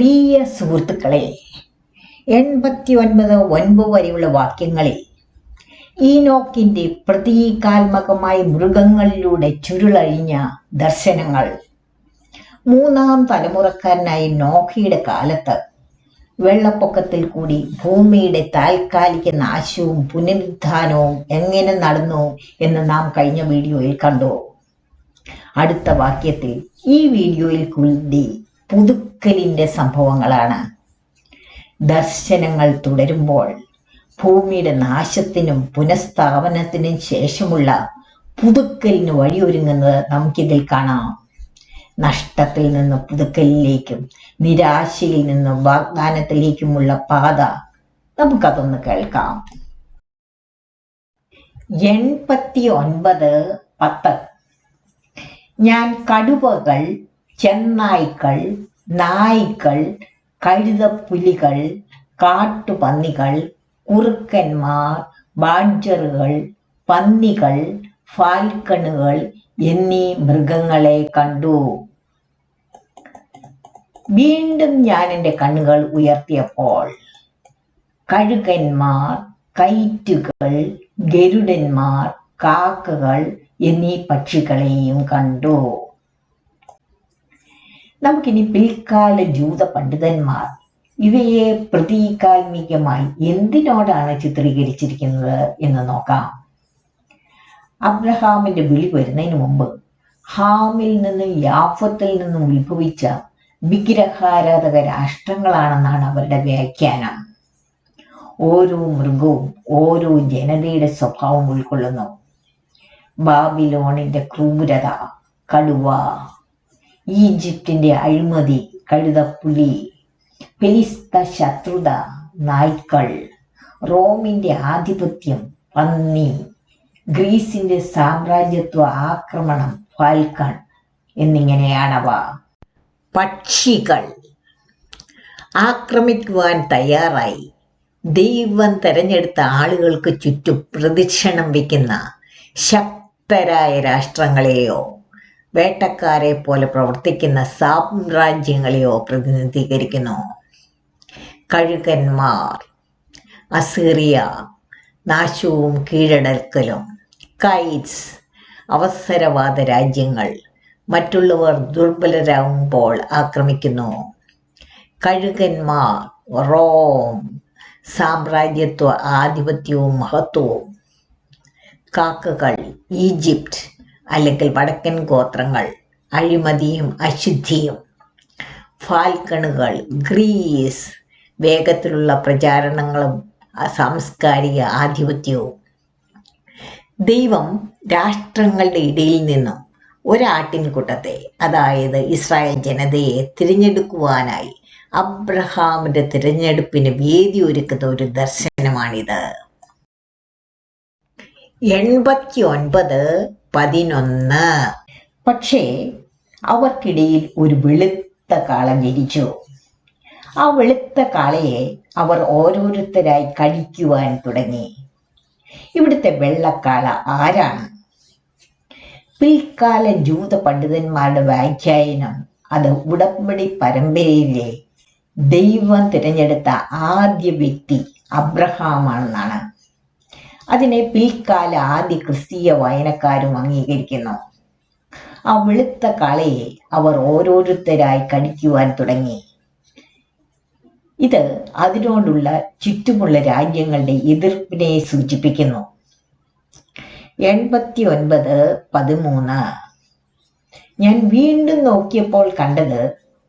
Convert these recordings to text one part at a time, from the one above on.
പ്രിയ സുഹൃത്തുക്കളെ, 89 വരെയുള്ള വാക്യങ്ങളിൽ ഈനോക്കിന്റെ പ്രതീകാത്മകമായ മൃഗങ്ങളിലൂടെ ചുരുളഴിഞ്ഞ ദർശനങ്ങൾ മൂന്നാം തലമുറക്കാരനായ നോഹയുടെ കാലത്ത് വെള്ളപ്പൊക്കത്തിൽ കൂടി ഭൂമിയുടെ താൽക്കാലിക നാശവും പുനരുദ്ധാനവും എങ്ങനെ നടന്നു എന്ന് നാം കഴിഞ്ഞ വീഡിയോയിൽ കണ്ടു. അടുത്ത വാക്യത്തിൽ ഈ വീഡിയോയിൽ കൂടി പുതുക്കലിന്റെ സംഭവങ്ങളാണ്. ദർശനങ്ങൾ തുടരുമ്പോൾ ഭൂമിയുടെ നാശത്തിനും പുനഃസ്ഥാപനത്തിനും ശേഷമുള്ള പുതുക്കലിന് വഴിയൊരുങ്ങുന്നത് നമുക്കിതിൽ കാണാം. നഷ്ടത്തിൽ നിന്ന് പുതുക്കലിലേക്കും നിരാശയിൽ നിന്ന് വാഗ്ദാനത്തിലേക്കുമുള്ള പാത നമുക്കതൊന്ന് കേൾക്കാം. 89:10 ഞാൻ കടുവകൾ, ചെന്നായ്ക്കൾ, നായ്ക്കൾ, കഴുതപ്പുലികൾ, കാട്ടുപന്നികൾ, കുറുക്കന്മാർ, ബാഡ്ജറുകൾ, പന്നികൾ, ഫാൽക്കണുകൾ എന്നീ മൃഗങ്ങളെ കണ്ടു. വീണ്ടും ഞാൻ എൻ്റെ കണ്ണുകൾ ഉയർത്തിയപ്പോൾ കഴുകന്മാർ, കൈറ്റുകൾ, ഗരുഡന്മാർ, കാക്കകൾ എന്നീ പക്ഷികളെയും കണ്ടു. നമുക്കിനി പിൽക്കാല ജൂത പണ്ഡിതന്മാർ ഇവയെ പ്രതീകാത്മികമായി എന്തിനോടാണ് ചിത്രീകരിച്ചിരിക്കുന്നത് എന്ന് നോക്കാം. അബ്രഹാമിന്റെ വിളി വരുന്നതിന് മുമ്പ് ഹാമിൽ നിന്നും യാഫത്തിൽ നിന്നും ഉത്ഭവിച്ച വിഗ്രഹാരാധക രാഷ്ട്രങ്ങളാണെന്നാണ് അവരുടെ വ്യാഖ്യാനം. ഓരോ മൃഗവും ഓരോ ജനതയുടെ സ്വഭാവം ഉൾക്കൊള്ളുന്നു. ബാബിലോണിന്റെ ക്രൂരത കടുവ, ഈജിപ്തിന്റെ അഴിമതി കഴുതപ്പുലി, ഫെലിസ്ത ശത്രുത നായ്ക്കൾ, റോമിന്റെ ആധിപത്യം പന്നി, ഗ്രീസിന്റെ സാമ്രാജ്യത്വ ആക്രമണം ഫാൽക്കൺ എന്നിങ്ങനെയാണവ. പക്ഷികൾ ആക്രമിക്കുവാൻ തയ്യാറായി ദൈവം തെരഞ്ഞെടുത്ത ആളുകൾക്ക് ചുറ്റും പ്രദക്ഷിണം വയ്ക്കുന്ന ശക്തരായ രാഷ്ട്രങ്ങളെയോ വേട്ടക്കാരെ പോലെ പ്രവർത്തിക്കുന്ന സാമ്രാജ്യങ്ങളെയോ പ്രതിനിധീകരിക്കുന്നു. കഴുകന്മാർ അസീറിയ, നാശവും കീഴടക്കലും. കൈറ്റ്സ് അവസരവാദ രാജ്യങ്ങൾ, മറ്റുള്ളവർ ദുർബലരാകുമ്പോൾ ആക്രമിക്കുന്നു. കഴുകന്മാർ റോം, സാമ്രാജ്യത്വ ആധിപത്യവും മഹത്വവും. കാക്കകൾ ഈജിപ്റ്റ് അല്ലെങ്കിൽ വടക്കൻ ഗോത്രങ്ങൾ, അഴിമതിയും അശുദ്ധിയും. ഫാൽക്കണുകൾ ഗ്രീസ്, വേഗത്തിലുള്ള പ്രചാരണങ്ങളും സാംസ്കാരിക ആധിപത്യവും. ദൈവം രാഷ്ട്രങ്ങളുടെ ഇടയിൽ നിന്നും ഒരാട്ടിൻകൂട്ടത്തെ, അതായത് ഇസ്രായേൽ ജനതയെ തിരഞ്ഞെടുക്കുവാനായി അബ്രഹാമിന്റെ തിരഞ്ഞെടുപ്പിന് വേദി ഒരുക്കുന്ന ഒരു ദർശനമാണിത്. 89:11 പക്ഷേ അവർക്കിടയിൽ ഒരു വെളുത്ത കാള ജനിച്ചു. ആ വെളുത്ത കാളയെ അവർ ഓരോരുത്തരായി കടിക്കുവാൻ തുടങ്ങി. ഇവിടുത്തെ വെള്ളക്കാള ആരാണ്? പിൽക്കാല ജൂത പണ്ഡിതന്മാരുടെ വ്യാഖ്യാനം അത് ഉടമ്പടി പരമ്പരയിലെ ദൈവം തിരഞ്ഞെടുത്ത ആദ്യ വ്യക്തി അബ്രഹാമാണെന്നാണ്. അതിനെ പിൽക്കാല ആദ്യ ക്രിസ്തീയ വായനക്കാരും അംഗീകരിക്കുന്നു. ആ വെളുത്ത കാളയെ അവർ ഓരോരുത്തരായി കടിക്കുവാൻ തുടങ്ങി. ഇത് അതിനോടുള്ള ചുറ്റുമുള്ള രാജ്യങ്ങളുടെ എതിർപ്പിനെ സൂചിപ്പിക്കുന്നു. 89:13 ഞാൻ വീണ്ടും നോക്കിയപ്പോൾ കണ്ടത്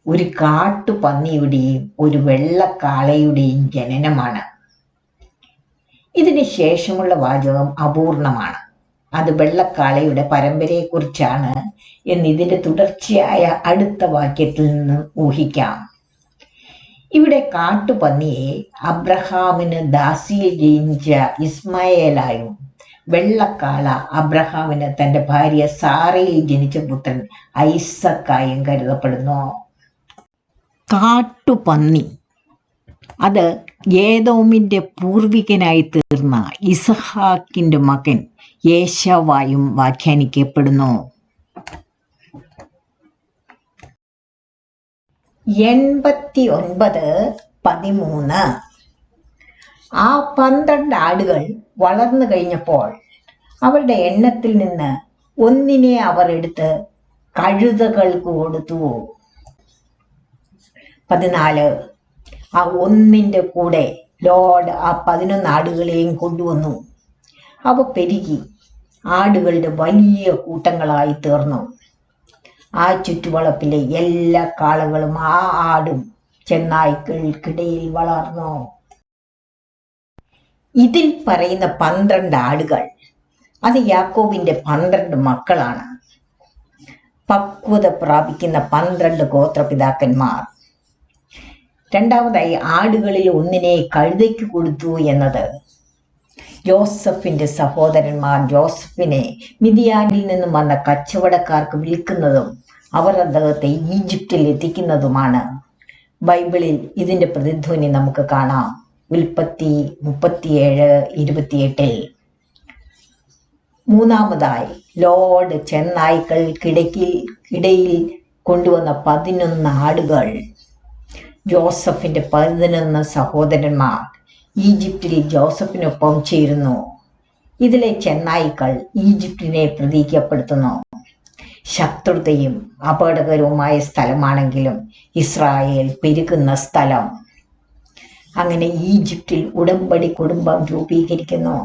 ഒരു കാട്ടുപന്നിയുടെയും ഒരു വെള്ളക്കാളയുടെയും ജനനമാണ്. ഇതിന് ശേഷമുള്ള വാചകം അപൂർണമാണ്. അത് വെള്ളക്കാളയുടെ പരമ്പരയെക്കുറിച്ചാണ് എന്ന് ഇതിന്റെ തുടർച്ചയായ അടുത്ത വാക്യത്തിൽ നിന്ന് ഊഹിക്കാം. ഇവിടെ കാട്ടുപന്നിയെ അബ്രഹാമിന് ദാസിയിൽ ജനിച്ച ഇസ്മായേലായും വെള്ളക്കാള അബ്രഹാമിന് തന്റെ ഭാര്യ സാറയിൽ ജനിച്ച പുത്രൻ ഐസക്കായും കരുതപ്പെടുന്നു. കാട്ടുപന്നി അത് ഏദോമിന്റെ പൂർവികനായി തീർന്ന ഇസഹാക്കിന്റെ മകൻ യേശാവായും വ്യാഖ്യാനിക്കപ്പെടുന്നു. 89:13. ആ 12 ആടുകൾ വളർന്നു കഴിഞ്ഞപ്പോൾ അവരുടെ എണ്ണത്തിൽ നിന്ന് ഒന്നിനെ അവർ എടുത്ത് കഴുതകൾക്ക് കൊടുത്തു. 14. ആ ഒന്നിന്റെ കൂടെ ലോർഡ് ആ 11 ആടുകളെയും കൊണ്ടുവന്നു. അവ പെരുകി ആടുകളുടെ വലിയ കൂട്ടങ്ങളായി തീർന്നു. ആ ചുറ്റുവളപ്പിലെ എല്ലാ കാളകളും ആ ആടും ചെന്നായ്ക്കൾക്കിടയിൽ വളർന്നു. ഇതിൽ പറയുന്ന 12 ആടുകൾ അത് യാക്കോബിന്റെ 12 മക്കളാണ്. പക്വത പ്രാപിക്കുന്ന 12 ഗോത്രപിതാക്കന്മാർ. രണ്ടാമതായി ആടുകളിൽ ഒന്നിനെ കഴുതയ്ക്ക് കൊടുത്തു എന്നത് ജോസഫിന്റെ സഹോദരന്മാർ ജോസഫിനെ മിദിയാനിൽ നിന്നും വന്ന കച്ചവടക്കാർക്ക് വിൽക്കുന്നതും അവർ അദ്ദേഹത്തെ ഈജിപ്തിൽ എത്തിക്കുന്നതുമാണ്. ബൈബിളിൽ ഇതിന്റെ പ്രതിധ്വനി നമുക്ക് കാണാം. ഉൽപ്പത്തി 37:28. മൂന്നാമതായി ലോർഡ് ചെന്നായ്ക്കൾക്കിടയിൽ കൊണ്ടുവന്ന 11 ആടുകൾ. ജോസഫിന്റെ 11 സഹോദരന്മാർ ഈജിപ്തിൽ ജോസഫിനൊപ്പം ചേരുന്നു. ഇതിലെ ചെന്നായ്ക്കൾ ഈജിപ്തിനെ പ്രതീകപ്പെടുത്തുന്നു. ശത്രുതയും അപകടകരവുമായ സ്ഥലമാണെങ്കിലും ഇസ്രായേൽ പെരുകുന്ന സ്ഥലം. അങ്ങനെ ഈജിപ്തിൽ ഉടമ്പടി കുടുംബം രൂപീകരിക്കുന്നു.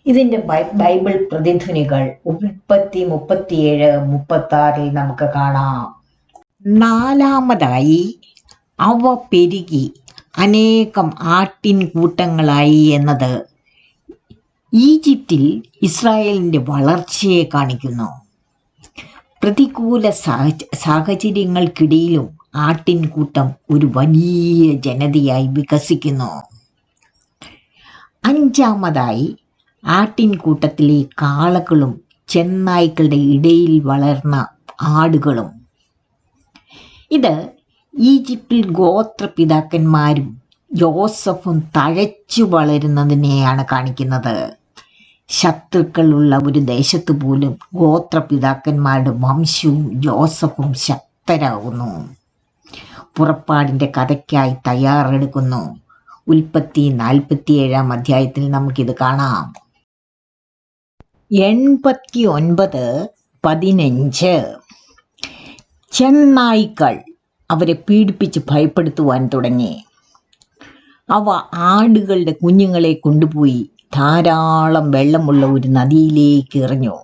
ഇതിന്റെ ബൈബിൾ പ്രതിധ്വനികൾ ഉൽപ്പത്തി 37:36 നമുക്ക് കാണാം. നാലാമതായി അവ പെരുകി അനേകം ആട്ടിൻ കൂട്ടങ്ങളായി എന്നത് ഈജിപ്തിൽ ഇസ്രായേലിന്റെ വളർച്ചയെ കാണിക്കുന്നു. പ്രതികൂല സാഹചര്യങ്ങൾക്കിടയിലും ആട്ടിൻകൂട്ടം ഒരു വലിയ ജനതയായി വികസിക്കുന്നു. അഞ്ചാമതായി ആട്ടിൻകൂട്ടത്തിലെ കാളകളും ചെന്നായ്ക്കളുടെ ഇടയിൽ വളർന്ന ആടുകളും. ഇത് ഈജിപ്തിൽ ഗോത്രപിതാക്കന്മാരും ജോസഫും തഴച്ചു വളരുന്നതിനെയാണ് കാണിക്കുന്നത്. ശത്രുക്കളുള്ള ഒരു ദേശത്തു പോലും ഗോത്രപിതാക്കന്മാരുടെ വംശവും ജോസഫും ശക്തരാകുന്നു. പുറപ്പാടിന്റെ കഥയ്ക്കായി തയ്യാറെടുക്കുന്നു. ഉൽപ്പത്തി 47-ാം നമുക്കിത് കാണാം. 89:15. ചെന്നായ്ക്കൾ അവരെ പീഡിപ്പിച്ച് ഭയപ്പെടുത്തുവാൻ തുടങ്ങി. അവ ആടുകളുടെ കുഞ്ഞുങ്ങളെ കൊണ്ടുപോയി ധാരാളം വെള്ളമുള്ള ഒരു നദിയിലേക്ക് എറിഞ്ഞു.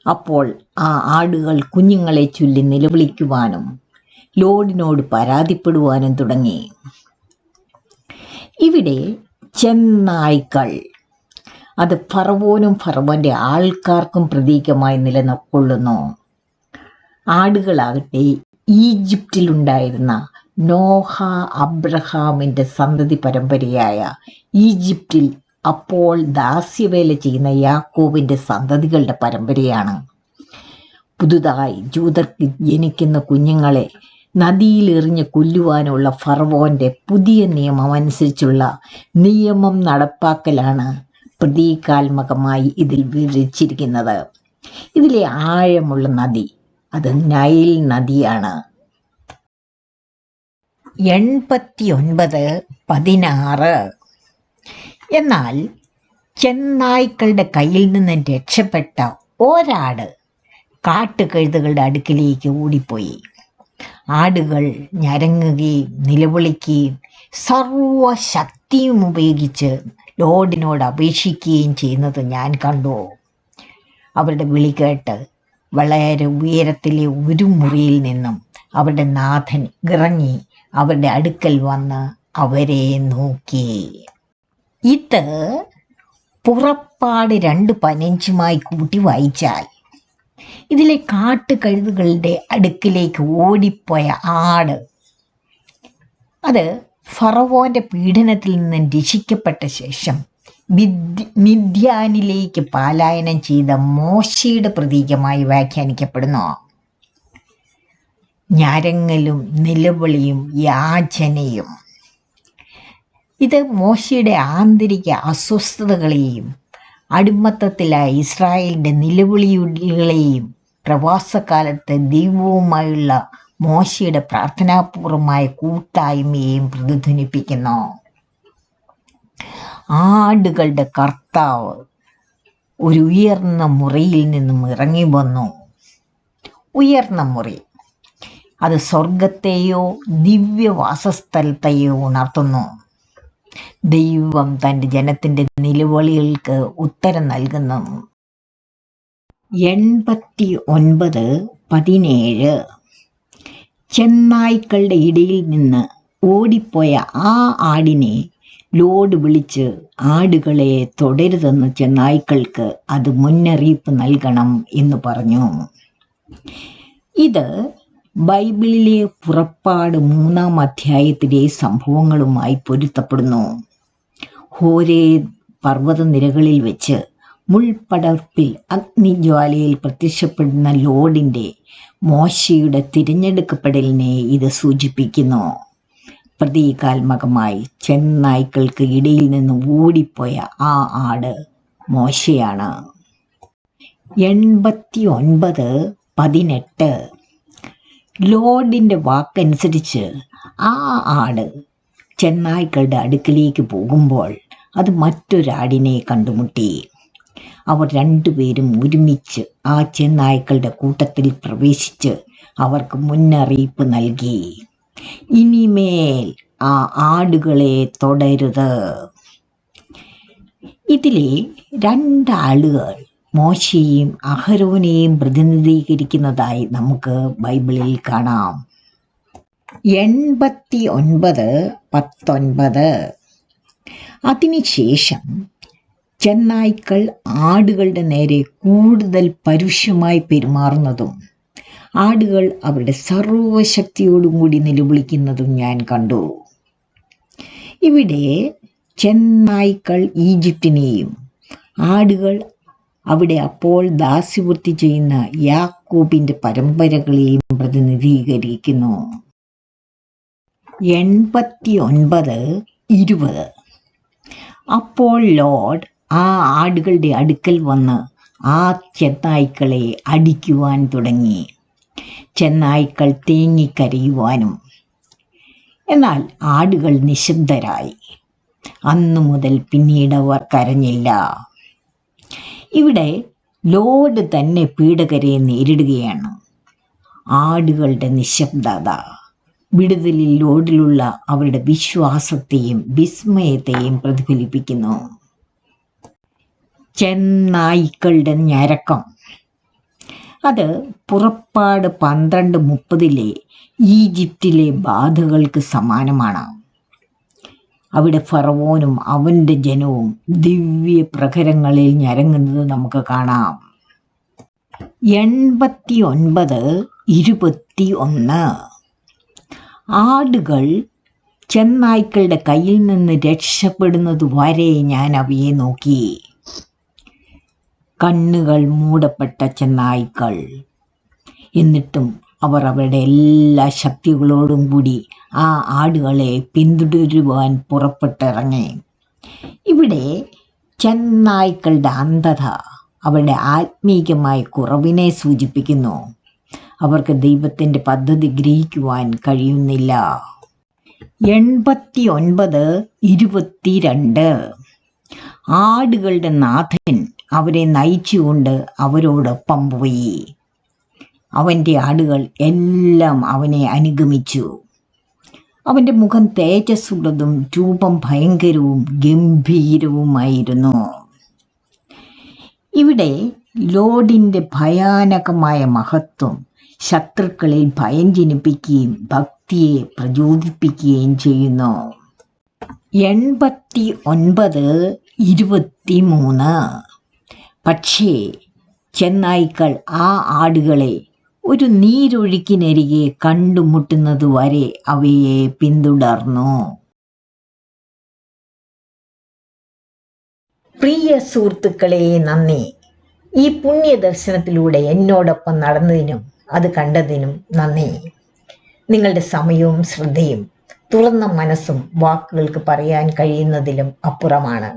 അപ്പോൾ ആ ആടുകൾ കുഞ്ഞുങ്ങളെ ചൊല്ലി നിലവിളിക്കുവാനും ലോർഡിനോട് പരാതിപ്പെടുവാനും തുടങ്ങി. ഇവിടെ ചെന്നായ്ക്കൾ അത് ഫറവോനും ഫറവോന്റെ ആൾക്കാർക്കും പ്രതീകമായി നിലകൊള്ളുന്നു. ആടുകളാകട്ടെ ഈജിപ്തിലുണ്ടായിരുന്ന നോഹ അബ്രഹാമിന്റെ സന്തതി പരമ്പരയായ ഈജിപ്തിൽ അപ്പോൾ ദാസ്യവേല ചെയ്യുന്ന യാക്കോബിന്റെ സന്തതികളുടെ പരമ്പരയാണ്. പുതുതായി ജൂതർക്ക് ജനിക്കുന്ന കുഞ്ഞുങ്ങളെ നദിയിൽ എറിഞ്ഞ് കൊല്ലുവാനുള്ള ഫറവോന്റെ പുതിയ നിയമം അനുസരിച്ചുള്ള നിയമം നടപ്പാക്കലാണ് പ്രതീകാത്മകമായി ഇതിൽ വിവരിച്ചിരിക്കുന്നത്. ഇതിലെ ആഴമുള്ള നദി അത് നൈൽ നദിയാണ്. 89:16. എന്നാൽ ചെന്നായ്ക്കളുടെ കയ്യിൽ നിന്ന് രക്ഷപ്പെട്ട ഒരാട് കാട്ടുകഴുതകളുടെ അടുക്കിലേക്ക് ഓടിപ്പോയി. ആടുകൾ ഞരങ്ങുകയും നിലവിളിക്കുകയും സർവശക്തിയും ഉപയോഗിച്ച് ലോർഡിനോട് അപേക്ഷിക്കുകയും ചെയ്യുന്നത് ഞാൻ കണ്ടു. അവരുടെ വിളി കേട്ട് വളരെ ഉയരത്തിലെ ഒരു മുറിയിൽ നിന്നും അവരുടെ നാഥൻ ഇറങ്ങി അവരുടെ അടുക്കൽ വന്ന് അവരെ നോക്കി. ഇത് പുറപ്പാട് 2:15 കൂട്ടി വായിച്ചാൽ ഇതിലെ കാട്ടുകഴുതുകളുടെ അടുക്കിലേക്ക് ഓടിപ്പോയ ആട് അത് ഫറവോന്റെ പീഡനത്തിൽ നിന്ന് രക്ഷിക്കപ്പെട്ട ശേഷം മിദ്യാനിലേക്ക് പലായനം ചെയ്ത മോശയുടെ പ്രതീകമായി വ്യാഖ്യാനിക്കപ്പെടുന്നു. ഞരങ്ങലും നിലവിളിയും യാചനയും ഇത് മോശയുടെ ആന്തരിക അസ്വസ്ഥതകളെയും അടിമത്തത്തിലായ ഇസ്രായേലിന്റെ നിലവിളികളെയും പ്രവാസകാലത്ത് ദൈവവുമായുള്ള മോശയുടെ പ്രാർത്ഥനാപൂർവമായ കൂട്ടായ്മയെയും പ്രതിധ്വനിപ്പിക്കുന്നു. ആടുകളുടെ കർത്താവ് ഒരു ഉയർന്ന മുറിയിൽ നിന്നും ഇറങ്ങി വന്നു. ഉയർന്ന മുറി അത് സ്വർഗത്തെയോ ദിവ്യവാസസ്ഥലത്തെയോ ഉണർത്തുന്നു. ദൈവം തൻ്റെ ജനത്തിൻ്റെ നിലവിളികൾക്ക് ഉത്തരം നൽകുന്നു. 89:17 ചെന്നായ്ക്കളുടെ ഇടയിൽ നിന്ന് ഓടിപ്പോയ ആ ആടിനെ ലോഡ് വിളിച്ച് ആടുകളെ തുടരുതെന്ന് ചെന്നായ്ക്കൾക്ക് അത് മുന്നറിയിപ്പ് നൽകണം എന്ന് പറഞ്ഞു. ഇത് ബൈബിളിലെ പുറപ്പാട് 3-ാം അധ്യായത്തിലെ സംഭവങ്ങളുമായി പൊരുത്തപ്പെടുന്നു. ഹോരേബ് പർവ്വതനിരകളിൽ വെച്ച് മുൾപടർപ്പിൽ അഗ്നിജ്വാലയിൽ പ്രത്യക്ഷപ്പെടുന്ന ലോഡിൻ്റെ മോശയുടെ തിരഞ്ഞെടുക്കപ്പെടലിനെ ഇത് സൂചിപ്പിക്കുന്നു. പ്രതീകാത്മകമായി ചെന്നായ്ക്കൾക്ക് ഇടയിൽ നിന്ന് ഓടിപ്പോയ ആ ആട് മോശയാണ്. 89:18 ലോഡിൻ്റെ വാക്കനുസരിച്ച് ആ ആട് ചെന്നായ്ക്കളുടെ അടുക്കലേക്ക് പോകുമ്പോൾ അത് മറ്റൊരാടിനെ കണ്ടുമുട്ടി. അവർ രണ്ടുപേരും ഒരുമിച്ച് ആ ചെന്നായ്ക്കളുടെ കൂട്ടത്തിൽ പ്രവേശിച്ച് അവർക്ക് മുന്നറിയിപ്പ് നൽകി, ഇനിമേൽ ആ ആടുകളെ തുടരുത്. ഇതിലെ രണ്ടാളുകൾ മോശയെയും അഹരോനെയും പ്രതിനിധീകരിക്കുന്നതായി നമുക്ക് ബൈബിളിൽ കാണാം. 89:19 അതിനുശേഷം ചെന്നായ്ക്കൾ ആടുകളുടെ നേരെ കൂടുതൽ പരുഷമായി പെരുമാറുന്നതും ആടുകൾ അവരുടെ സർവശക്തിയോടും കൂടി നിലവിളിക്കുന്നതും ഞാൻ കണ്ടു. ഇവിടെ ചെന്നായ്ക്കൾ ഈജിപ്തിനെയും ആടുകൾ അവിടെ അപ്പോൾ ദാസ്യവൃത്തി ചെയ്യുന്ന യാക്കോബിൻ്റെ പരമ്പരകളെയും പ്രതിനിധീകരിക്കുന്നു. 89:20 അപ്പോൾ ലോർഡ് ആ ആടുകളുടെ അടുക്കൽ വന്ന് ആ ചെന്നായ്ക്കളെ അടിക്കുവാൻ തുടങ്ങി. ചെന്നായ്ക്കൾ തേങ്ങിക്കരയുവാനും. എന്നാൽ ആടുകൾ നിശബ്ദരായി. അന്നു മുതൽ പിന്നീട് അവർ കരഞ്ഞില്ല. ഇവിടെ ലോർഡ് തന്നെ പീഡകരെ നേരിടുകയാണ്. ആടുകളുടെ നിശബ്ദത വിടുതലിൽ ലോർഡിലുള്ള അവരുടെ വിശ്വാസത്തെയും വിസ്മയത്തെയും പ്രതിഫലിപ്പിക്കുന്നു. ചെന്നായ്ക്കളുടെ ഞരക്കം അത് പുറപ്പാട് 12:30 ഈജിപ്തിലെ ബാധകൾക്ക് സമാനമാണ്. അവിടെ ഫറവോനും അവൻ്റെ ജനവും ദിവ്യ പ്രഹരങ്ങളിൽ ഞരങ്ങുന്നത് നമുക്ക് കാണാം. 89:21 ആടുകൾ ചെന്നായ്ക്കളുടെ കയ്യിൽ നിന്ന് രക്ഷപ്പെടുന്നത് വരെ ഞാൻ അവയെ നോക്കി. കണ്ണുകൾ മൂടപ്പെട്ട ചെന്നായ്ക്കൾ. എന്നിട്ടും അവർ അവരുടെ എല്ലാ ശക്തികളോടും കൂടി ആ ആടുകളെ പിന്തുടരുവാൻ പുറപ്പെട്ടിറങ്ങി. ഇവിടെ ചെന്നായ്ക്കളുടെ അന്ധത അവരുടെ ആത്മീകമായ കുറവിനെ സൂചിപ്പിക്കുന്നു. അവർക്ക് ദൈവത്തിൻ്റെ പദ്ധതി ഗ്രഹിക്കുവാൻ കഴിയുന്നില്ല. 89:22 ആടുകളുടെ നാഥൻ അവരെ നയിച്ചുകൊണ്ട് അവരോടൊപ്പം പോയി. അവൻ്റെ ആടുകൾ എല്ലാം അവനെ അനുഗമിച്ചു. അവൻ്റെ മുഖം തേജസ്സുള്ളതും രൂപം ഭയങ്കരവും ഗംഭീരവുമായിരുന്നു. ഇവിടെ ലോർഡിൻ്റെ ഭയാനകമായ മഹത്വം ശത്രുക്കളിൽ ഭയം ജനിപ്പിക്കുകയും ഭക്തിയെ പ്രചോദിപ്പിക്കുകയും ചെയ്യുന്നു. 89:23 പക്ഷേ ചെന്നായ്ക്കൾ ആ ആടുകളെ ഒരു നീരൊഴുക്കിനരികെ കണ്ടുമുട്ടുന്നതുവരെ അവയെ പിന്തുടർന്നു. പ്രിയ സുഹൃത്തുക്കളെ, നന്ദി. ഈ പുണ്യ ദർശനത്തിലൂടെ എന്നോടൊപ്പം നടന്നതിനും അത് കണ്ടതിനും നന്ദി. നിങ്ങളുടെ സമയവും ശ്രദ്ധയും തുറന്ന മനസ്സും വാക്കുകൾക്ക് പറയാൻ കഴിയുന്നതിലും അപ്പുറമാണ്.